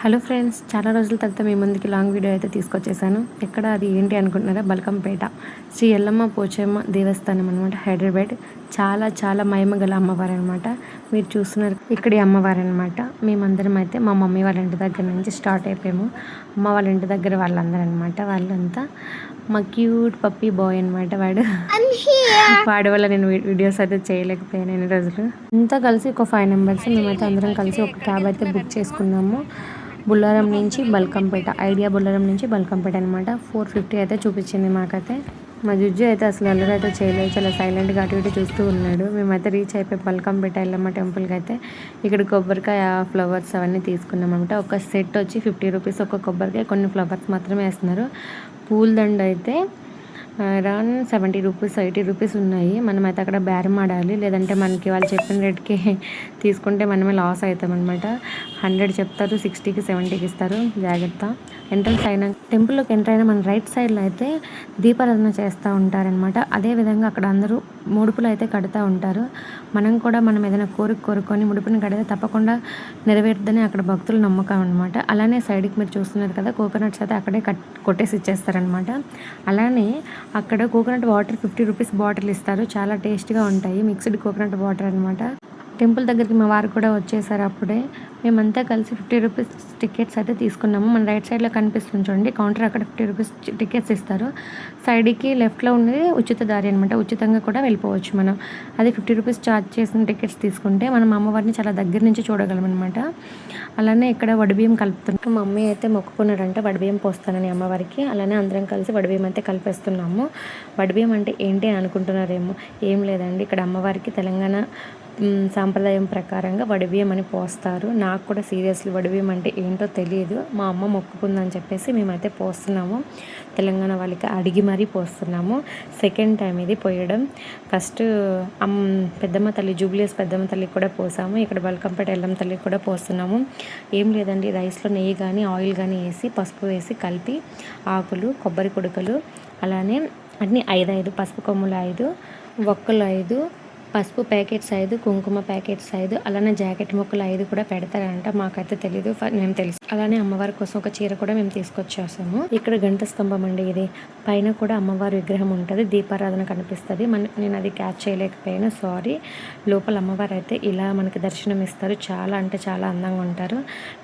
Hello friends, చాలా రోజుల తర్వాత మీ ముందుకి లాంగ్ వీడియో అయితే తీసుకొచ్చేసాను. ఎక్కడ అది ఏంటి అనుకుంటున్నారా? బల్కంపేట శ్రీ ఎల్లమ్మ పోచమ్మ దేవస్థానం అనమాట, హైదరాబాద్. చాలా చాలా మహిమగల అమ్మవారు అనమాట. మీరు చూస్తున్నారు ఇక్కడి అమ్మవారు అనమాట. మేమందరం అయితే మా మమ్మీ వాళ్ళ ఇంటి దగ్గర నుంచి స్టార్ట్ అయిపోయాము. అమ్మ వాళ్ళ ఇంటి దగ్గర వాళ్ళందరూ అనమాట. వాళ్ళంతా మా క్యూట్ పప్పీ బాయ్ అనమాట. వాడి వల్ల నేను వీడియోస్ అయితే చేయలేకపోయాను ఎన్ని రోజులు. అంతా కలిసి ఒక 5 మెంబర్స్ మేమైతే అందరం కలిసి ఒక క్యాబ్ అయితే బుక్ చేసుకున్నాము. బుల్లారం నుంచి బల్కంపేట, ఐడియా బుల్లారం నుంచి బల్కంపేట అనమాట. 450 అయితే చూపించింది మాకైతే. మా జుజ్జు అయితే అసలు అల్లరి అయితే చేయలేదు, చాలా సైలెంట్గా అటు ఇటు చూస్తూ ఉన్నాడు. మేమైతే రీచ్ అయిపోయి బల్కంపేట ఎల్లమ్మ టెంపుల్కి అయితే ఇక్కడ కొబ్బరికాయ, ఫ్లవర్స్ అవన్నీ తీసుకున్నాం అనమాట. ఒక సెట్ వచ్చి 50 రూపీస్, ఒక కొబ్బరికాయ, కొన్ని ఫ్లవర్స్ మాత్రమే వేస్తున్నారు. పూలదండ అయితే అరౌండ్ 70 రూపీస్, 80 రూపీస్ ఉన్నాయి. మనమైతే అక్కడ బేరం ఆడాలి, లేదంటే మనకి వాళ్ళు చెప్పిన రేట్కి తీసుకుంటే మనమే లాస్ అవుతాం అనమాట. 100 చెప్తారు, 60కి 70కి ఇస్తారు. జాగ్రత్త. ఎంట్రన్స్ అయినా, టెంపుల్లోకి ఎంటర్ అయినా మన రైట్ సైడ్లో అయితే దీపారాధన చేస్తూ ఉంటారనమాట. అదేవిధంగా అక్కడ అందరూ ముడుపులు అయితే కడుతూ ఉంటారు. మనం ఏదైనా కోరుకొని ముడుపుని కడితే తప్పకుండా నెరవేరుద్దని అక్కడ భక్తుల నమ్మకం అనమాట. అలానే సైడ్కి మీరు చూస్తున్నారు కదా, కోకోనట్స్ అయితే అక్కడే కొట్టేసి ఇచ్చేస్తారనమాట. అలానే అక్కడ కోకోనట్ వాటర్ 50 రూపీస్ బాటిల్ ఇస్తారు. చాలా టేస్ట్గా ఉంటాయి. మిక్స్డ్ కోకోనట్ వాటర్ అనమాట. టెంపుల్ దగ్గరికి మా వారు కూడా వచ్చేసారు అప్పుడే. మేమంతా కలిసి 50 రూపీస్ టికెట్స్ అయితే తీసుకున్నాము. మన రైట్ సైడ్లో కనిపిస్తుంది చూడండి కౌంటర్, అక్కడ 50 రూపీస్ టికెట్స్ ఇస్తారు. సైడ్కి లెఫ్ట్లో ఉన్నది ఉచిత దారి అనమాట. ఉచితంగా కూడా వెళ్ళిపోవచ్చు మనం. అది 50 రూపీస్ ఛార్జ్ చేసిన టికెట్స్ తీసుకుంటే మనం అమ్మవారిని చాలా దగ్గర నుంచి చూడగలం అనమాట. అలానే ఇక్కడ వడిబియ్యం కలుపుతున్నాం. మా మమ్మీ అయితే మొక్కుకున్నారంటే వడిబియ్యం పోస్తానని అమ్మవారికి. అలానే అందరం కలిసి వడిబియ్యం అయితే కలిపేస్తున్నాము. వడిబియ్యం అంటే ఏంటి అని అనుకుంటున్నారేమో. ఏం లేదండి, ఇక్కడ అమ్మవారికి తెలంగాణ సాంప్రదాయం ప్రకారంగా వడిబియ్యం అని పోస్తారు. నాకు కూడా సీరియస్లీ వడిబియ్యం అంటే ఏంటో తెలియదు. మా అమ్మ మొక్కుకుందని చెప్పేసి మేమైతే పోస్తున్నాము. తెలంగాణ వాళ్ళకి అడిగి మరీ పోస్తున్నాము. సెకండ్ టైం ఇది పోయడం. ఫస్ట్ పెద్దమ్మ తల్లి, జూబ్లీస్ పెద్దమ్మ తల్లికి కూడా పోసాము. ఇక్కడ బల్కంపేట ఎల్లమ్మ తల్లికి కూడా పోస్తున్నాము. ఏం లేదండి, రైస్లో నెయ్యి కానీ ఆయిల్ కానీ వేసి, పసుపు వేసి కలిపి, ఆకులు, కొబ్బరి కుడుకలు, అలానే అన్నీ 5 పసుపు కొమ్ములు 5, ఒక్కలు 5, పసుపు ప్యాకెట్స్ 5, కుంకుమ ప్యాకెట్స్ 5, అలానే జాకెట్ ముక్కలు 5 కూడా పెడతారంట. మాకైతే తెలీదు, మేము తెలుసు. అలానే అమ్మవారి కోసం ఒక చీర కూడా మేము తీసుకొచ్చేసాము. ఇక్కడ గంట స్తంభం అండి ఇది. పైన కూడా అమ్మవారి విగ్రహం ఉంటుంది, దీపారాధన కనిపిస్తుంది. నేను అది క్యాచ్ చేయలేకపోయాను, సారీ. లోపల అమ్మవారు అయితే ఇలా మనకి దర్శనం ఇస్తారు. చాలా అంటే చాలా అందంగా ఉంటారు.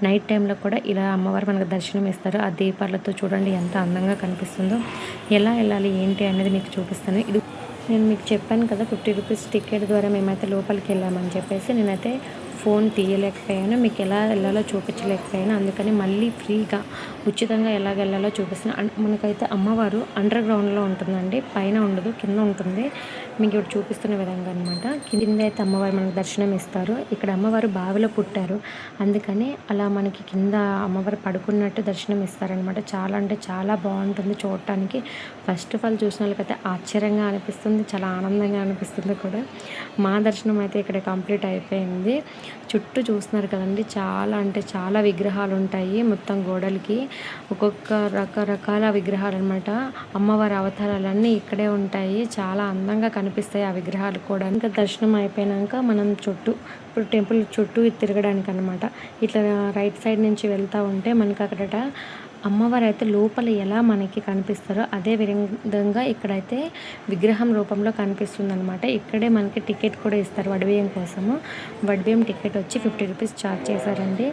నైట్ టైంలో కూడా ఇలా అమ్మవారు మనకు దర్శనం ఇస్తారు. ఆ దీపాలతో చూడండి ఎంత అందంగా కనిపిస్తుందో. ఎలా వెళ్ళాలి ఏంటి అనేది మీకు చూపిస్తాను. ఇది నేను మీకు చెప్పాను కదా, 50 రూపీస్ టికెట్ ద్వారా మేమైతే లోపలికి వెళ్ళామని చెప్పేసి. నేనైతే ఫోన్ తీయలేకపోయాను, మీకు ఎలా వెళ్ళాలో చూపించలేకపోయాను. అందుకని మళ్ళీ ఫ్రీగా ఉచితంగా ఎలాగ వెళ్ళాలో చూపిస్తున్నాను. మనకైతే అమ్మవారు అండర్ గ్రౌండ్లో ఉంటుందండి, పైన ఉండదు, కింద ఉంటుంది. మీకు ఇప్పుడు చూపిస్తున్న విధంగా అనమాట. కింద అయితే అమ్మవారు మనకు దర్శనం ఇస్తారు. ఇక్కడ అమ్మవారు బావిలో పుట్టారు, అందుకని అలా మనకి కింద అమ్మవారు పడుకున్నట్టు దర్శనం ఇస్తారనమాట. చాలా అంటే చాలా బాగుంటుంది చూడటానికి. ఫస్ట్ ఆఫ్ ఆల్ చూసిన వాళ్ళకైతే ఆశ్చర్యంగా అనిపిస్తుంది, చాలా ఆనందంగా అనిపిస్తుంది కూడా. మా దర్శనం అయితే ఇక్కడ కంప్లీట్ అయిపోయింది. చుట్టూ చూస్తున్నారు కదండి, చాలా అంటే చాలా విగ్రహాలు ఉంటాయి. మొత్తం గోడలకి ఒక్కొక్క రకరకాల విగ్రహాలు అనమాట. అమ్మవారి అవతారాలన్నీ ఇక్కడే ఉంటాయి. చాలా అందంగా కనిపిస్తాయి ఆ విగ్రహాలు కూడా. ఇంకా దర్శనం అయిపోయాక మనం ఇప్పుడు టెంపుల్ చుట్టూ తిరగడానికి అనమాట. ఇట్లా రైట్ సైడ్ నుంచి వెళ్తూ ఉంటే మనకి అక్కడ అమ్మవారు అయితే లోపల ఎలా మనకి కనిపిస్తారో అదే విధంగా ఇక్కడైతే విగ్రహం రూపంలో కనిపిస్తుంది అనమాట. ఇక్కడే మనకి టికెట్ కూడా ఇస్తారు వడిబియ్యం కోసము. వడిబియ్యం టికెట్ వచ్చి 50 రూపీస్ ఛార్జ్ చేశారండి.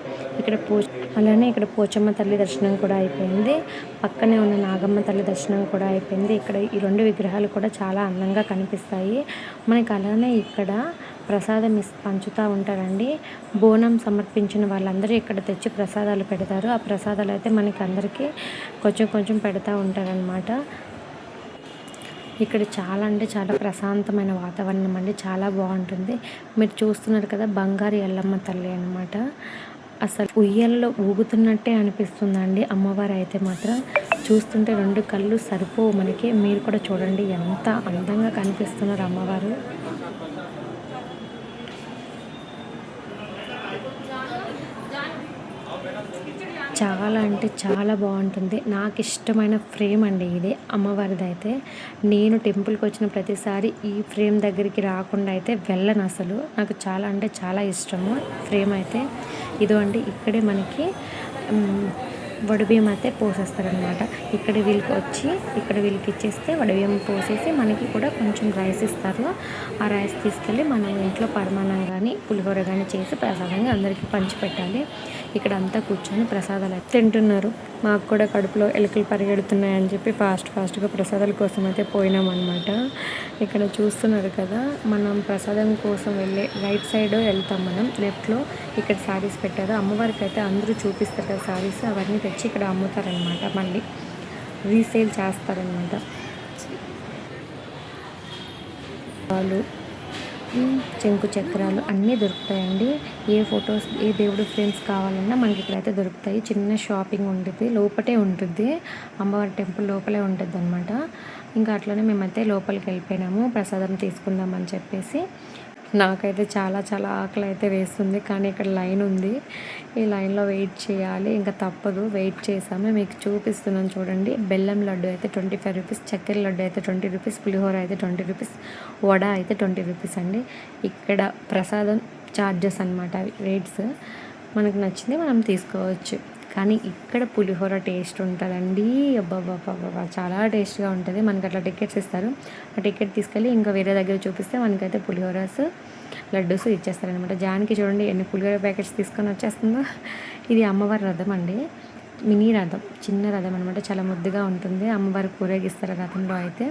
అలానే ఇక్కడ పోచమ్మ తల్లి దర్శనం కూడా అయిపోయింది. పక్కనే ఉన్న నాగమ్మ తల్లి దర్శనం కూడా అయిపోయింది. ఇక్కడ ఈ 2 విగ్రహాలు కూడా చాలా అందంగా కనిపిస్తాయి మనకి. అలానే ఇక్కడ ప్రసాదం పంచుతూ ఉంటారండి. బోనం సమర్పించిన వాళ్ళందరూ ఇక్కడ తెచ్చి ప్రసాదాలు పెడతారు. ఆ ప్రసాదాలు అయితే మనకి అందరికీ కొంచెం కొంచెం పెడతా ఉంటారనమాట. ఇక్కడ చాలా అంటే చాలా ప్రశాంతమైన వాతావరణం అండి, చాలా బాగుంటుంది. మీరు చూస్తున్నారు కదా, బంగారు ఎల్లమ్మ తల్లి అనమాట. అసలు ఉయ్యల్లో ఊగుతున్నట్టే అనిపిస్తుందండి అమ్మవారు అయితే మాత్రం. చూస్తుంటే 2 కళ్ళు సరిపోవు మనకి. మీరు కూడా చూడండి ఎంత అందంగా కనిపిస్తున్నారు అమ్మవారు. చాలా అంటే చాలా బాగుంటుంది. నాకు ఇష్టమైన ఫ్రేమ్ అండి ఇది, అమ్మవారిది అయితే. నేను టెంపుల్కి వచ్చిన ప్రతిసారి ఈ ఫ్రేమ్ దగ్గరికి రాకుండా అయితే వెళ్ళను అసలు. నాకు చాలా అంటే చాలా ఇష్టము ఫ్రేమ్ అయితే. ఇదో అండి, ఇక్కడే మనకి వడిబియ్యం అయితే పోసేస్తారనమాట. ఇక్కడ వీళ్ళకి ఇచ్చేస్తే వడిబియ్యం పోసేసి మనకి కూడా కొంచెం రైస్ ఇస్తారు. ఆ రైస్ తీసుకెళ్ళి మనం ఇంట్లో పరమాన్నం కానీ పులిహోర కానీ చేసి ప్రసాదంగా అందరికీ పంచిపెట్టాలి. ఇక్కడ అంతా కూర్చొని ప్రసాదాలు అయితే తింటున్నారు. మాకు కూడా కడుపులో ఎలుకలు పరిగెడుతున్నాయని చెప్పి ఫాస్ట్గా ప్రసాదాల కోసం అయితే పోయినామన్నమాట. ఇక్కడ చూస్తున్నారు కదా, మనం ప్రసాదం కోసం వెళ్ళే రైట్ సైడ్ వెళ్తాం మనం. లెఫ్ట్లో ఇక్కడ శారీస్ పెట్టారు. అమ్మవారికి అయితే అందరూ చూపిస్తారు కదా శారీస్, అవన్నీ తెచ్చి ఇక్కడ అమ్ముతారనమాట. మళ్ళీ రీసేల్ చేస్తారనమాట. వాళ్ళు చెంకు చక్రాలు అన్నీ దొరుకుతాయండి. ఏ ఫొటోస్ ఏ దేవుడు ఫ్రేమ్స్ కావాలన్నా మనకి ఇక్కడైతే దొరుకుతాయి. చిన్న షాపింగ్ ఉంటుంది, లోపటే ఉంటుంది, అమ్మవారి టెంపుల్ లోపలే ఉంటుంది అనమాట. ఇంకా అట్లనే మేమైతే లోపలికి వెళ్ళిపోయినాము ప్రసాదం తీసుకుందామని చెప్పేసి. నాకైతే చాలా ఆకలి అయితే వేస్తుంది, కానీ ఇక్కడ లైన్ ఉంది. ఈ లైన్లో వెయిట్ చేయాలి, ఇంకా తప్పదు. వెయిట్ చేసాము. మీకు చూపిస్తున్నాను చూడండి. బెల్లం లడ్డు అయితే 25 రూపీస్, చక్కెర లడ్డు అయితే 20 రూపీస్, పులిహోర అయితే 20 రూపీస్, వడ అయితే 20 రూపీస్ అండి. ఇక్కడ ప్రసాదం ఛార్జెస్ అనమాట అవి రేట్స్. మనకు నచ్చింది మనం తీసుకోవచ్చు. కానీ ఇక్కడ పులిహోర టేస్ట్ ఉంటుందండి. అబ్బాబ్బాబ్బా చాలా టేస్ట్గా ఉంటుంది. మనకి అట్లా టికెట్స్ ఇస్తారు. ఆ టికెట్ తీసుకెళ్ళి ఇంకా వేరే దగ్గర చూపిస్తే మనకైతే పులిహోరాస్ లడ్డూస్ ఇచ్చేస్తారనమాట. జాన్కి చూడండి ఎన్ని పులిహోర ప్యాకెట్స్ తీసుకొని వచ్చేస్తుందో. ఇది అమ్మవారి రథం అండి, మినీ రథం, చిన్న రథం అనమాట. చాలా ముద్దుగా ఉంటుంది. అమ్మవారి ఊరేగిస్తారు రథంలో అయితే.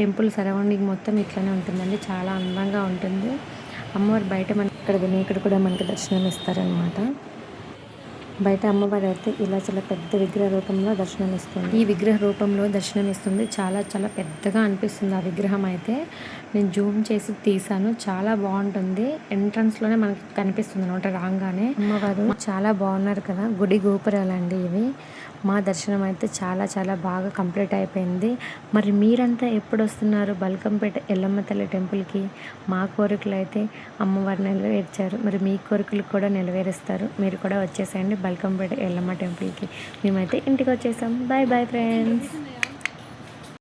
టెంపుల్ సరౌండింగ్ మొత్తం ఇట్లానే ఉంటుందండి, చాలా అందంగా ఉంటుంది. అమ్మవారు బయట మనకి ఇక్కడ వినాయకుడు కూడా మనకి దర్శనం ఇస్తారనమాట. బయట అమ్మవారు అయితే ఇలా చాలా పెద్ద విగ్రహ రూపంలో దర్శనం ఇస్తుంది. ఈ విగ్రహ రూపంలో దర్శనం ఇస్తుంది. చాలా పెద్దగా అనిపిస్తుంది ఆ విగ్రహం అయితే. నేను జూమ్ చేసి తీసాను. చాలా బాగుంటుంది. ఎంట్రన్స్లోనే మనకి కనిపిస్తుంది అనమాట రాగానే. అమ్మవారు చాలా బాగున్నారు కదా. గుడి గోపురాలండి ఇవి. మా దర్శనం అయితే చాలా బాగా కంప్లీట్ అయిపోయింది. మరి మీరంతా ఎప్పుడు వస్తున్నారు బల్కంపేట ఎల్లమ్మ తల్లి టెంపుల్కి? మా కోరికలు అయితే అమ్మవారు నెరవేర్చారు. మరి మీ కోరికలు కూడా నెరవేరుస్తారు. మీరు కూడా వచ్చేసేయండి బల్కంపేట ఎల్లమ్మ టెంపుల్కి. మేమైతే ఇంటికి వచ్చేసాం. Bye friends.